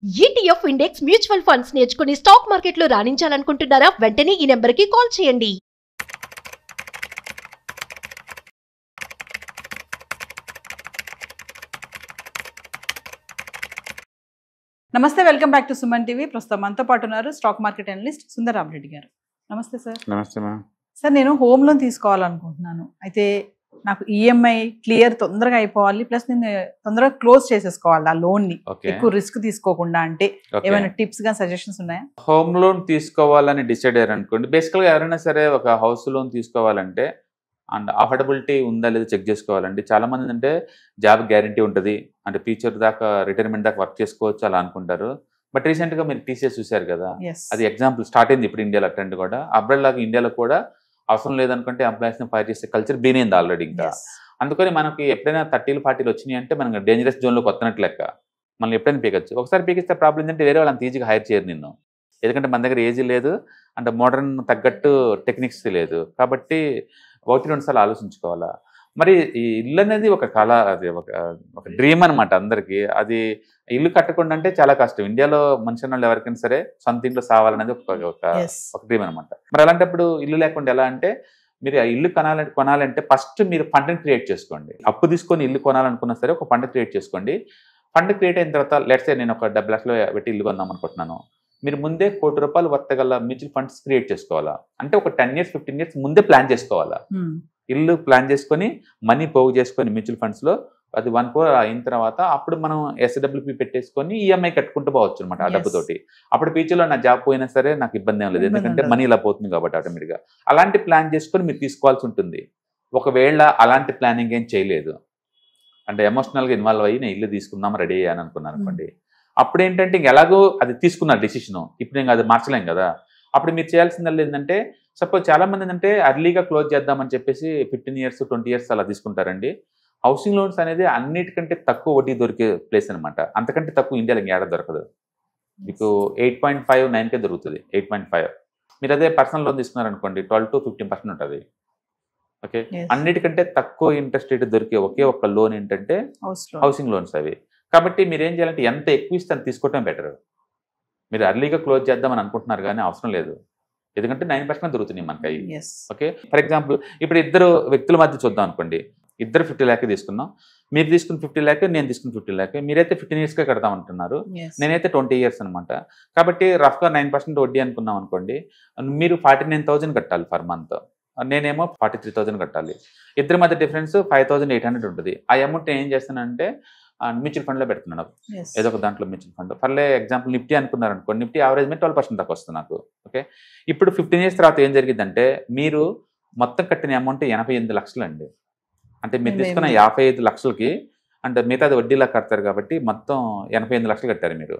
ETF index mutual funds నేర్చుకుని stock మార్కెట్లో రాణించాలనుకుంటున్నారా? వెంటనే ఈ నెంబర్కి కాల్ చేయండి. నమస్తే, welcome back to Suman TV. ప్రస్తుతం మనతో పాటు ఉన్నారు stock market analyst Sundar Rama Reddy గారు. నమస్తే సార్. నమస్తే మ్యామ్. సార్, నేను హోమ్ లోన్ తీసుకోవాలనుకుంటున్నాను. అయితే నాకు ఈఎంఐ క్లియర్ తొందరగా అయిపోవాలి, ప్లస్ నేను తొందరగా క్లోజ్ చేసేసుకోవాలి ఆ లోన్ ని, ఎక్కువ రిస్క్ తీసుకోకుండా. అంటే ఏమైనా టిప్స్ గా సజెషన్స్ ఉన్నాయా? హోమ్ లోన్ తీసుకోవాలని డిసైడ్ అయ్యారు అనుకోండి, బేసికల్ గా ఎవరైనా సరే ఒక హౌస్ లోన్ తీసుకోవాలంటే అండ్ అఫోర్డబిలిటీ ఉందా లేదా చెక్ చేసుకోవాలండి. చాలా మంది అంటే జాబ్ గ్యారంటీ ఉంటుంది, అంటే ఫ్యూచర్ దాకా రిటైర్మెంట్ దాకా వర్క్ చేసుకోవచ్చు అలా అనుకుంటారు. బట్ రీసెంట్ గా మీరు టీసీఎస్ చూశారు కదా, అది ఎగ్జాంపుల్ స్టార్ట్ అయింది ఇప్పుడు ఇండియాలో ట్రెండ్ కూడా. అబ్రాడ్ లాగా ఇండియాలో కూడా అవసరం లేదనుకుంటే ఎంప్లాయీస్ ని ఫైర్ చేసే కల్చర్ బీన్ అయింది ఆల్రెడీ. ఇంకా అందుకని మనకి ఎప్పుడైనా 30 40 వచ్చినాయి అంటే మనకి డేంజరస్ జోన్ లోకి వస్తున్నట్లు లెక్క. మనం ఎప్పుడైనా పీకొచ్చు. ఒకసారి పీకిస్తే ప్రాబ్లం ఏంటంటే వేరే వాళ్ళని ఈజీగా హైర్ చేయరు నిన్ను, ఎందుకంటే మన దగ్గర ఏజీ లేదు, అంటే మోడర్న్ తగ్గట్టు టెక్నిక్స్ లేదు. కాబట్టి 1-2 సార్లు ఆలోచించుకోవాలా. మరి ఈ ఇల్లు అనేది ఒక కళ, అది ఒక డ్రీమ్ అనమాట అందరికి. అది ఇల్లు కట్టకుండా అంటే చాలా కష్టం. ఇండియాలో మనిషి వాళ్ళు ఎవరికైనా సరే సొంత ఇంట్లో సావాలనేది ఒక డ్రీమ్ అనమాట. మరి అలాంటప్పుడు ఇల్లు లేకుండా ఎలా అంటే, మీరు ఆ ఇల్లు కొనాలంటే ఫస్ట్ మీరు ఫండ్ని క్రియేట్ చేసుకోండి. అప్పు తీసుకొని ఇల్లు కొనాలనుకున్నా సరే ఒక ఫండ్ క్రియేట్ చేసుకోండి. ఫండ్ క్రియేట్ అయిన తర్వాత లెట్స్ సే నేను ఒక 70 లక్షలు పెట్టి ఇల్లు కొందాం అనుకుంటున్నాను. మీరు ముందే ₹1 కోటి వర్త్ గల మ్యూచువల్ ఫండ్స్ క్రియేట్ చేసుకోవాలా. అంటే ఒక 10 years 15 years ముందే ప్లాన్ చేసుకోవాలా. ఇల్లు ప్లాన్ చేసుకొని మనీ పోగు చేసుకొని మ్యూచువల్ ఫండ్స్ లో అది 1 crore అయిన తర్వాత అప్పుడు మనం ఎస్డబ్ల్యూపీ పెట్టేసుకొని ఈఎంఐ కట్టుకుంటూ పోవచ్చు అనమాట ఆ డబ్బుతోటి. అప్పుడు ఫ్యూచర్లో నా జాబ్ పోయినా సరే నాకు ఇబ్బంది ఏం లేదు, ఎందుకంటే మనీ ఇలా పోతుంది కాబట్టి ఆటోమేటిక్గా. అలాంటి ప్లాన్ చేసుకొని మీరు తీసుకోవాల్సి ఉంటుంది. ఒకవేళ అలాంటి ప్లానింగ్ ఏం చేయలేదు, అంటే ఎమోషనల్గా ఇన్వాల్వ్ అయ్యి నేను ఇల్లు తీసుకుందాం రెడీ అయ్యాను అనుకున్నాను అనుకోండి, అప్పుడు ఏంటంటే ఇంక ఎలాగో అది తీసుకున్నారు డెసిషన్, ఇప్పుడు ఇంకా అది మార్చలేం కదా. అప్పుడు మీరు చేయాల్సిందల్లా ఏంటంటే, సపోజ్ చాలా మంది ఏంటంటే అర్లీగా క్లోజ్ చేద్దామని చెప్పేసి 15 years 20 years అలా తీసుకుంటారండి. హౌసింగ్ లోన్స్ అనేది అన్నిటికంటే తక్కువ వడ్డీ దొరికే ప్లేస్ అనమాట. అంతకంటే తక్కువ ఇండియాలో ఏడ దొరకదు. మీకు 8.5 9కే దొరుకుతుంది, 8.5. మీరు అదే పర్సనల్ లోన్ తీసుకున్నారనుకోండి 12 to 15% ఉంటుంది. ఓకే, అన్నిటికంటే తక్కువ ఇంట్రెస్ట్ రేట్ దొరికే ఒకే ఒక్క లోన్ ఏంటంటే హౌసింగ్ లోన్స్ అవి. కాబట్టి మీరు ఏం చేయాలంటే ఎంత ఎక్కువ ఇస్తే అంత తీసుకోవటం బెటర్. మీరు అర్లీగా క్లోజ్ చేద్దామని అనుకుంటున్నారు కానీ అవసరం లేదు, ఎందుకంటే 9% దొరుకుతుంది మనకి అవి. ఓకే, ఫర్ ఎగ్జాంపుల్ ఇప్పుడు ఇద్దరు వ్యక్తుల మధ్య చూద్దాం అనుకోండి, ఇద్దరు 50 lakh తీసుకున్నాం. మీరు తీసుకున్న 50 lakh, నేను తీసుకున్న 50 lakh. మీరైతే 15 yearsకే కడతాం అంటున్నారు, నేనైతే 20 years అనమాట. కాబట్టి రఫ్గా 9% వడ్డీ అనుకున్నాం అనుకోండి, మీరు 49,000 కట్టాలి పర్ మంత్, నేనేమో 43,000 కట్టాలి. ఇద్దరి మధ్య డిఫరెన్స్ 5,800 ఉంటుంది. ఆ అమౌంట్ ఏం చేస్తానంటే మ్యూచువల్ ఫండ్లో పెడుతున్నాను, ఏదో ఒక దాంట్లో మ్యూచువల్ ఫండ్. ఫర్లే ఎగ్జాంపుల్ నిఫ్టీ అనుకున్నారు అనుకోండి, నిఫ్టీ యావరేజ్ మీద 12% దాకా వస్తుంది నాకు. ఓకే, ఇప్పుడు 15 years తర్వాత ఏం జరిగిందంటే మీరు మొత్తం కట్టిన అమౌంట్ 88 లక్షలు అండి. అంటే మీరు తీసుకున్న 55 లక్షలకి అంటే మిగతాది వడ్డీలా కడతారు కాబట్టి మొత్తం 88 లక్షలు కట్టారు మీరు.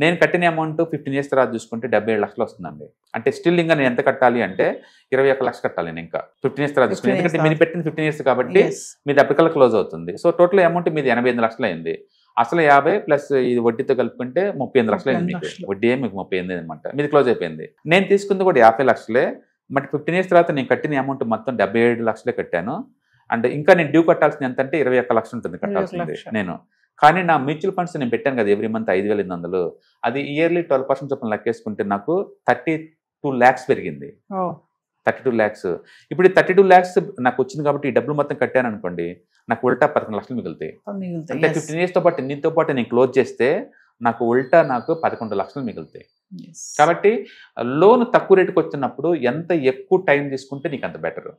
నేను కట్టిన అమౌంట్ 15 years తర్వాత చూసుకుంటే 77 లక్షలు వస్తుందండి. అంటే స్టిల్ ఇంకా నేను ఎంత కట్టాలి అంటే 21 లక్షలు కట్టాలి నేను ఇంకా 15 years తర్వాత చూసుకుంటే, ఎందుకంటే మీరు పెట్టిన 15 years కాబట్టి మీది అప్పటికల్లా క్లోజ్ అవుతుంది. సో టోటల్ అమౌంట్ మీది 88 లక్షలు అయింది. అసలు 50 ప్లస్ ఇది వడ్డీతో కలుపుకుంటే 38 లక్షలు అయింది మీకు. వడ్డీ మీకు 38 అనమాట, మీది క్లోజ్ అయిపోయింది. నేను తీసుకుంది కూడా 50 లక్షలే, బట్ 15 years తర్వాత నేను కట్టిన అమౌంట్ మొత్తం 77 లక్షలే కట్టాను. అంటే ఇంకా నేను డ్యూ కట్టాల్సింది ఎంత అంటే 21 లక్షలు ఉంటుంది కట్టాల్సింది నేను. కానీ నా మ్యూచువల్ ఫండ్స్ నేను పెట్టాను కదా ఎవ్రీ మంత్ 5,800, అది ఇయర్లీ 12% చొప్పున లెక్కేసుకుంటే నాకు 32 lakhs పెరిగింది. 32 lakhs. ఇప్పుడు 32 lakhs నాకు వచ్చింది కాబట్టి ఈ డబ్బులు మొత్తం కట్టాను అనుకోండి, నాకు ఉల్టా 11 లక్షలు మిగులుతాయి. అంటే 15 yearsతో పాటు దీంతో పాటు నేను క్లోజ్ చేస్తే నాకు ఉల్టా నాకు 11 లక్షలు మిగులుతాయి. కాబట్టి లోన్ తక్కువ రేటుకి వచ్చినప్పుడు ఎంత ఎక్కువ టైం తీసుకుంటే నీకు అంత బెటర్,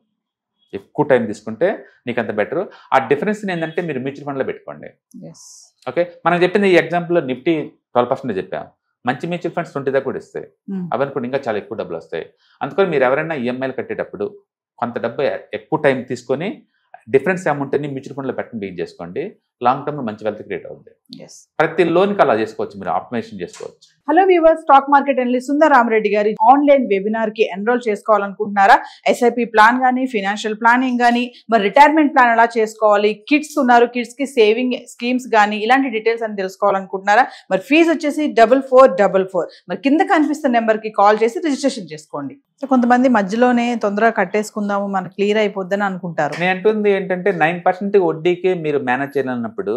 ఎక్కువ టైం తీసుకుంటే నీకు అంత బెటర్. ఆ డిఫరెన్స్ ఏంటంటే మీరు మ్యూచువల్ ఫండ్లో పెట్టుకోండి. ఓకే, మనం చెప్పింది ఈ ఎగ్జాంపుల్లో నిఫ్టీ 12% చెప్పాం, మంచి మ్యూచువల్ ఫండ్స్ 20 దాకా కూడా ఇస్తాయి. అవన్నీ ఇంకా చాలా ఎక్కువ డబ్బులు వస్తాయి. అందుకని మీరు ఎవరైనా ఈఎంఐలు కట్టేటప్పుడు కొంత డబ్బు ఎక్కువ టైం తీసుకొని డిఫరెన్స్ అమౌంట్ అని మ్యూచువల్ ఫండ్లో పెట్టడం బీట్ చేసుకోండి. లాంగ్ టర్మ్ లో మంచి వెల్త్ క్రియేట్ అవుతుంది. ప్రతి లోన్ కి అలా చేసుకోవచ్చు, మీరు ఆప్టిమైజేషన్ చేసుకోవచ్చు. Hello viewers, stock market analyst Sundar Rama Reddy గారి ఆన్లైన్ వెబినార్ కి ఎన్రోల్ చేసుకోవాలనుకుంటున్నారా? ఎస్ఐపి ప్లాన్ గానీ, ఫైనాన్షియల్ ప్లానింగ్ గానీ, మరి రిటైర్మెంట్ ప్లాన్ ఎలా చేసుకోవాలి, కిడ్స్ ఉన్నారు, కిడ్స్ కి సేవింగ్ స్కీమ్స్ గానీ, ఇలాంటి డీటెయిల్స్ అని తెలుసుకోవాలనుకుంటున్నారా? మరి ఫీజు వచ్చేసి 4444. మరి కింద కనిపిస్తున్న నెంబర్ కి కాల్ చేసి రిజిస్ట్రేషన్ చేసుకోండి. కొంతమంది మధ్యలోనే తొందరగా కట్టేసుకుందాము, మనకు క్లియర్ అయిపోద్దని అనుకుంటారు. నేను అంటుంది ఏంటంటే 9% వడ్డీకే మీరు మేనేజ్ చేయాలన్నప్పుడు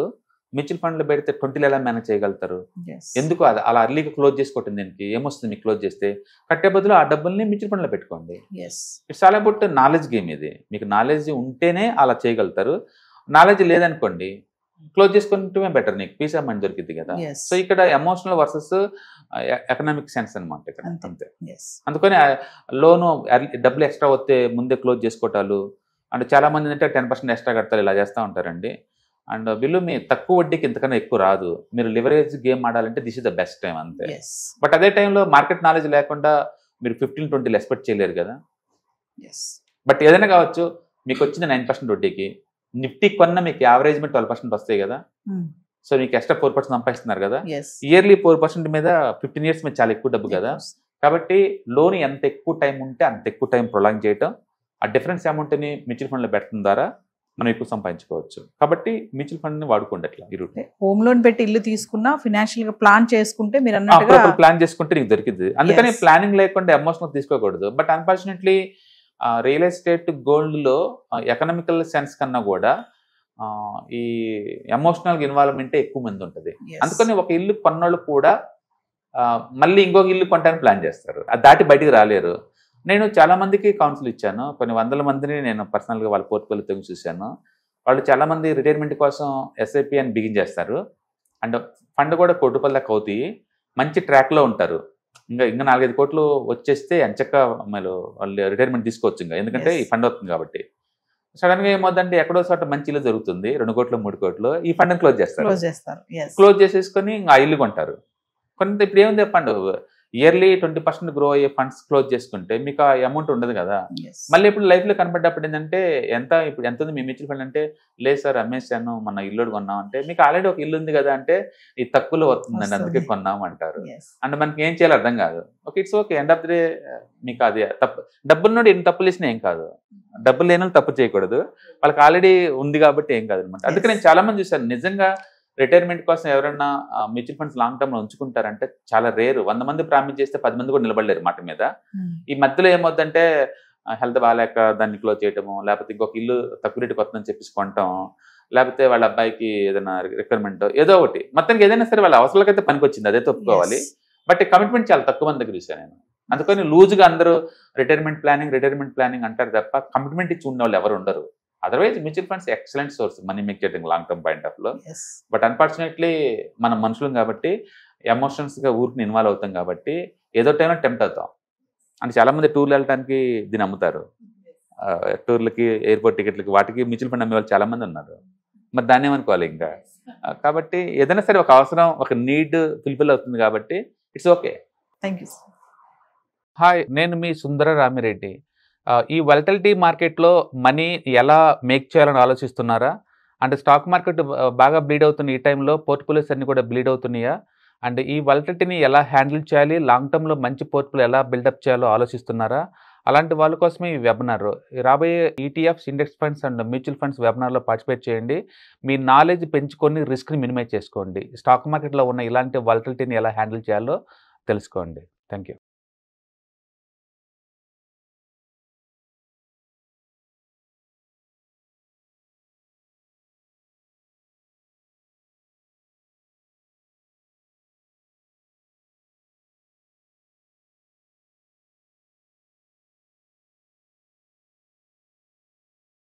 మ్యూచువల్ ఫండ్లో పెడితే 20లో ఎలా మేనేజ్ చేయగలుగుతారు? Yes. ఎందుకు అది అలా అర్లీగా క్లోజ్ చేసుకోవటం దీనికి ఏమొస్తుంది మీకు క్లోజ్ చేస్తే? కట్టే బదులు ఆ డబ్బుల్ని మ్యూచువల్ ఫండ్లో పెట్టుకోండి. Yes. It's all about knowledge game ఇది. మీకు నాలెడ్జ్ ఉంటేనే అలా చేయగలుగుతారు. నాలెడ్జ్ లేదనుకోండి క్లోజ్ చేసుకుంటమే బెటర్, నీకు పీస్ ఆఫ్ మైండ్ దొరికింది కదా. Yes. సో ఇక్కడ ఎమోషనల్ వర్సెస్ ఎకనామిక్ సెన్స్ అనమాట ఇక్కడ అంతే. Yes. అందుకని లోను డబ్బులు ఎక్స్ట్రా వస్తే ముందే క్లోజ్ చేసుకోవటాలు, అంటే చాలా మంది అంటే 10% ఎక్స్ట్రా కడతారు, ఇలా చేస్తూ ఉంటారండి. అండ్ వీళ్ళు మీ తక్కువ వడ్డీకి ఇంతకన్నా ఎక్కువ రాదు. మీరు లివరేజ్ గేమ్ ఆడాలంటే this is the best time అంతే. Yes. బట్ అదే టైంలో మార్కెట్ నాలెడ్జ్ లేకుండా మీరు 15-20 ఎక్స్పెక్ట్ చేయలేరు కదా. Yes. బట్ ఏదైనా కావచ్చు, మీకు వచ్చింది 9% వడ్డీకి, నిఫ్టీ కొన్న మీకు యావరేజ్ మీద 12% వస్తాయి కదా. సో మీకు ఎక్స్ట్రా 4% సంపాదిస్తున్నారు కదా. Yes. ఇయర్లీ 4% మీద 15 years మీద చాలా ఎక్కువ డబ్బు కదా. కాబట్టి లోన్ ఎంత ఎక్కువ టైం ఉంటే అంత ఎక్కువ టైం ప్రొలాంగ్ చేయటం, ఆ డిఫరెన్స్ అమౌంట్ని మ్యూచువల్ ఫండ్లో పెట్టడం ద్వారా మనం ఎక్కువ సంపాదించుకోవచ్చు. కాబట్టి మ్యూచువల్ ఫండ్ని వాడుకోండి. అట్లా ఈ రూట్ హోమ్ లోన్ పెట్టి ఇల్లు తీసుకున్నా ఫినాన్షియల్ గా ప్లాన్ చేసుకుంటే మీరు అన్నట్టుగా ప్లాన్ చేసుకుంటే నీకు దొరికింది. అందుకని Yes. ప్లానింగ్ లేకుండా ఎమోషనల్ తీసుకోకూడదు. బట్ అన్ఫార్చునేట్లీ రియల్ ఎస్టేట్ గోల్డ్లో ఎకనామికల్ సెన్స్ కన్నా కూడా ఈ ఎమోషనల్ ఇన్వాల్వ్మెంటే ఎక్కువ మంది ఉంటుంది. Yes. అందుకని ఒక ఇల్లు కొన్నోళ్ళు కూడా మళ్ళీ ఇంకొక ఇల్లు కొనడానికి ప్లాన్ చేస్తారు, అది దాటి బయటికి రాలేరు. నేను చాలా మందికి కౌన్సిల్ ఇచ్చాను, కొన్ని వందల మందిని నేను పర్సనల్గా వాళ్ళ పోర్ట్ఫోలియో తెగి చూశాను. వాళ్ళు చాలా మంది రిటైర్మెంట్ కోసం ఎస్ఐపి అని బిగిన్ చేస్తారు, అండ్ ఫండ్ కూడా 1 కోటి రూపాయల దాకా అవుతాయి, మంచి ట్రాక్లో ఉంటారు. ఇంకా 4-5 కోట్లు వచ్చేస్తే ఎంచక్క వాళ్ళు రిటైర్మెంట్ తీసుకోవచ్చు ఇంకా, ఎందుకంటే Yes. ఈ ఫండ్ అవుతుంది కాబట్టి. సడన్గా ఏమవుతుందంటే ఎక్కడో చోట మంచి ఇల్లు దొరుకుతుంది, 2 కోట్లు 3 కోట్లు, ఈ ఫండ్ని క్లోజ్ చేస్తారు. క్లోజ్ చేస్తారు. Yes. క్లోజ్ చేసేసుకొని ఇంకా ఆ ఇల్లు కొంటారు. కొంత ఇప్పుడు ఏముంది ఫండ్ ఇయర్లీ 20% గ్రో అయ్యే ఫండ్స్ క్లోజ్ చేసుకుంటే మీకు ఆ అమౌంట్ ఉండదు కదా. Yes. మళ్ళీ ఇప్పుడు లైఫ్లో కనపడ్డప్పుడు ఏంటంటే ఇప్పుడు ఎంత ఉంది మీ మ్యూచువల్ ఫండ్ అంటే, లేదు సార్ అమ్మేశాను మన ఇల్లు కొన్నాం అంటే, మీకు ఆల్రెడీ ఒక ఇల్లు ఉంది కదా అంటే, ఇది తక్కువలో వస్తుందండి అందుకే వస్తుంది. కొన్నాం అంటారు. Yes. అంటే మనకి ఏం చేయాలో అర్థం కాదు. Okay it's okay, end of the day మీకు అది తప్పు. డబ్బులు నుండి ఎన్ని తప్పులు చేసినా ఏం కాదు, డబ్బులు లేని వాళ్ళు తప్పు చేయకూడదు, వాళ్ళకి ఆల్రెడీ ఉంది కాబట్టి ఏం కాదు అనమాట. అందుకే నేను చాలా మంది చూశాను నిజంగా రిటైర్మెంట్ కోసం ఎవరైనా మ్యూచువల్ ఫండ్స్ లాంగ్ టర్మ్ లో ఉంచుకుంటారంటే చాలా రేరు. 100 మంది ప్రామిస్ చేస్తే 10 మంది కూడా నిలబడలేరు మాట మీద. ఈ మధ్యలో ఏమవుతుందంటే హెల్త్ బాగాలేక దాన్ని క్లోజ్ చేయటము, లేకపోతే ఇంకొక ఇల్లు తక్కువ రేటుకి వస్తుందని చెప్పేసి కొనటం, లేకపోతే వాళ్ళ అబ్బాయికి ఏదైనా రిక్వైర్మెంట్ ఏదో ఒకటి, మొత్తానికి ఏదైనా సరే వాళ్ళ అవసరాలకైతే పనికి వచ్చింది, అదే ఒప్పుకోవాలి. Yes. బట్ కమిట్మెంట్ చాలా తక్కువ మంది దగ్గర చూసాను నేను. అందుకని లూజ్గా అందరూ రిటైర్మెంట్ ప్లానింగ్ అంటారు తప్ప కమిట్మెంట్ ఇచ్చి ఉన్న వాళ్ళు ఎవరు ఉండరు. Otherwise mutual funds excellent source money make చేయడం లాంగ్ టర్మ్ పాయింట్ ఆఫ్ లో. Yes. బట్ అన్ఫార్చునేట్లీ మనం మనుషులం కాబట్టి ఎమోషన్స్గా ఊరికి ఇన్వాల్వ్ అవుతాం కాబట్టి ఏదో టైంలో టెంప్ట్ అవుతాం. అంటే చాలా మంది టూర్లు వెళ్ళడానికి దీన్ని అమ్ముతారు, టూర్లకి ఎయిర్పోర్ట్ టికెట్లకి వాటికి మ్యూచువల్ ఫండ్ అమ్మే వాళ్ళు చాలా మంది ఉన్నారు. మరి దాన్ని ఏమనుకోవాలి ఇంకా. కాబట్టి ఏదైనా సరే ఒక అవసరం ఒక నీడ్ ఫుల్ఫిల్ అవుతుంది కాబట్టి it's okay. Thank you. Hi, నేను మీ సుందర రామిరెడ్డి. ఈ వాలటిలిటీ మార్కెట్లో మనీ ఎలా మేక్ చేయాలని ఆలోచిస్తున్నారా? అంటే స్టాక్ మార్కెట్ బాగా బ్లీడ్ అవుతున్న ఈ టైంలో పోర్ట్ఫోలియోస్ అన్ని కూడా బ్లీడ్ అవుతున్నాయా? అండ్ ఈ వాలటిలిటీని ఎలా హ్యాండిల్ చేయాలి, లాంగ్ టర్మ్లో మంచి పోర్ట్ఫోలియో ఎలా బిల్డప్ చేయాలో ఆలోచిస్తున్నారా? అలాంటి వాళ్ళ కోసమే ఈ వెబినార్. రాబోయే ETFs, index funds and mutual funds వెబినార్లో పార్టిసిపేట్ చేయండి. మీ నాలెడ్జ్ పెంచుకొని రిస్క్ని మినిమైజ్ చేసుకోండి. స్టాక్ మార్కెట్లో ఉన్న ఇలాంటి వాలటిలిటీని ఎలా హ్యాండిల్ చేయాలో తెలుసుకోండి. Thank you.